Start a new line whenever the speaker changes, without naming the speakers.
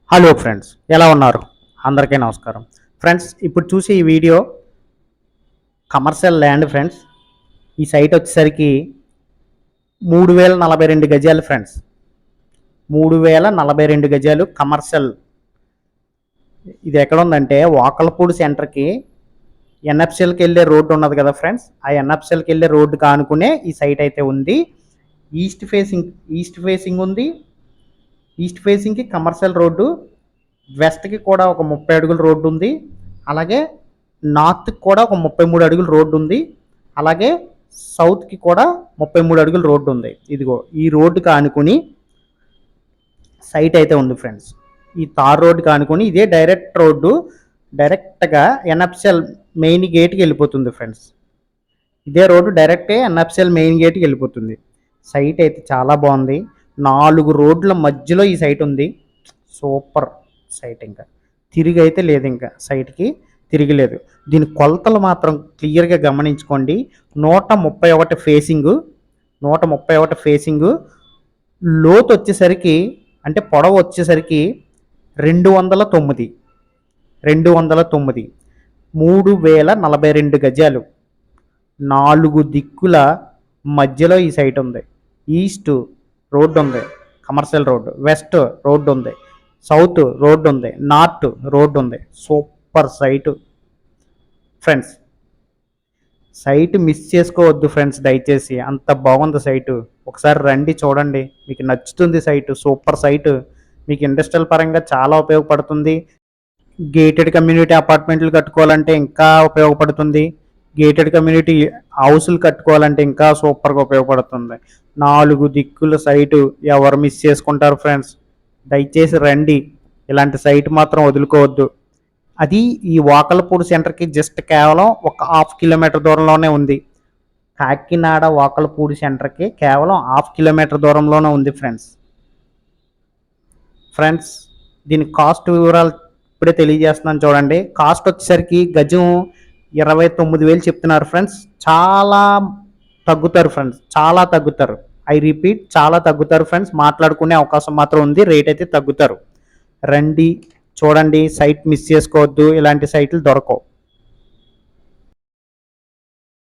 Hello friends, ఎలా ఉన్నారు? అందరికీ నమస్కారం. ఫ్రెండ్స్, ఇప్పుడు చూసే ఈ వీడియో కమర్షియల్ ల్యాండ్ ఫ్రెండ్స్. ఈ సైట్ వచ్చేసరికి 3042 గజాలు ఫ్రెండ్స్. 3042 గజాలు కమర్షియల్. ఇది ఎక్కడ ఉందంటే వాకలపూడి సెంటర్కి ఎన్ఎఫ్సిఎల్కి వెళ్ళే రోడ్డు ఉన్నది కదా ఫ్రెండ్స్. ఆ ఎన్ఎఫ్సిఎల్కి వెళ్ళే రోడ్డు కానుకునే ఈ సైట్ అయితే ఉంది. ఈస్ట్ ఫేసింగ్ ఉంది. ఈస్ట్ ఫేసింగ్కి కమర్షియల్ రోడ్డు, వెస్ట్కి కూడా ఒక 30 అడుగుల రోడ్డు ఉంది. అలాగే నార్త్కి కూడా ఒక 33 అడుగుల రోడ్డు ఉంది. అలాగే సౌత్కి కూడా 33 అడుగుల రోడ్డు ఉంది. ఇదిగో ఈ రోడ్డుకి ఆనుకుని సైట్ అయితే ఉంది ఫ్రెండ్స్. ఈ తార్ రోడ్డుకి ఆనుకుని ఇదే డైరెక్ట్ రోడ్డు, డైరెక్ట్గా ఎన్ఎఫ్సిఎల్ మెయిన్ గేట్కి వెళ్ళిపోతుంది ఫ్రెండ్స్. ఇదే రోడ్డు డైరెక్టే ఎన్ఎఫ్సిఎల్ మెయిన్ గేట్కి వెళ్ళిపోతుంది. సైట్ అయితే చాలా బాగుంది. 4 రోడ్ల మధ్యలో ఈ సైట్ ఉంది. Super site. ఇంకా తిరిగి అయితే లేదు, ఇంకా సైట్కి తిరిగిలేదు. దీని కొలతలు మాత్రం క్లియర్గా గమనించుకోండి. 131 ఫేసింగు, 131 ఫేసింగు. లోతు వచ్చేసరికి అంటే పొడవు వచ్చేసరికి 209, 3042 గజాలు. 4 దిక్కుల మధ్యలో ఈ సైట్ ఉంది. ఈస్ట్ రోడ్డు ఉంది, కమర్షియల్ రోడ్డు. వెస్ట్ రోడ్డు ఉంది, సౌత్ రోడ్డు ఉంది, నార్త్ రోడ్డు ఉంది. Super site friends. Site miss చేసుకోవద్దు ఫ్రెండ్స్ దయచేసి, అంత బాగుంది సైటు. ఒకసారి రండి, చూడండి, మీకు నచ్చుతుంది సైటు. Super site. మీకు ఇండస్ట్రియల్ పరంగా చాలా ఉపయోగపడుతుంది. గేటెడ్ కమ్యూనిటీ అపార్ట్మెంట్లు కట్టుకోవాలంటే ఇంకా ఉపయోగపడుతుంది. గేటెడ్ కమ్యూనిటీ హౌస్లు కట్టుకోవాలంటే ఇంకా సూపర్గా ఉపయోగపడుతుంది. 4 దిక్కుల సైటు ఎవరు మిస్ చేసుకుంటారు ఫ్రెండ్స్? దయచేసి రండి, ఇలాంటి సైట్ మాత్రం వదులుకోవద్దు. అది ఈ వాకలపూడి సెంటర్కి జస్ట్ కేవలం ఒక 1/2 కిలోమీటర్ దూరంలోనే ఉంది. కాకినాడ వాకలపూడి సెంటర్కి కేవలం 1/2 కిలోమీటర్ దూరంలోనే ఉంది ఫ్రెండ్స్. ఫ్రెండ్స్, దీని కాస్ట్ వివరాలు ఇప్పుడే తెలియజేస్తున్నాను చూడండి. కాస్ట్ వచ్చేసరికి గజం 29,000 చెప్తున్నారు ఫ్రెండ్స్. చాలా తగ్గుతారు ఫ్రెండ్స్, చాలా తగ్గుతారు. ఐ రిపీట్, చాలా తగ్గుతారు ఫ్రెండ్స్. మాట్లాడుకునే అవకాశం మాత్రం ఉంది, రేట్ అయితే తగ్గుతారు. రండి, చూడండి, సైట్ మిస్ చేసుకోవద్దు. ఇలాంటి సైట్లు దొరకవు.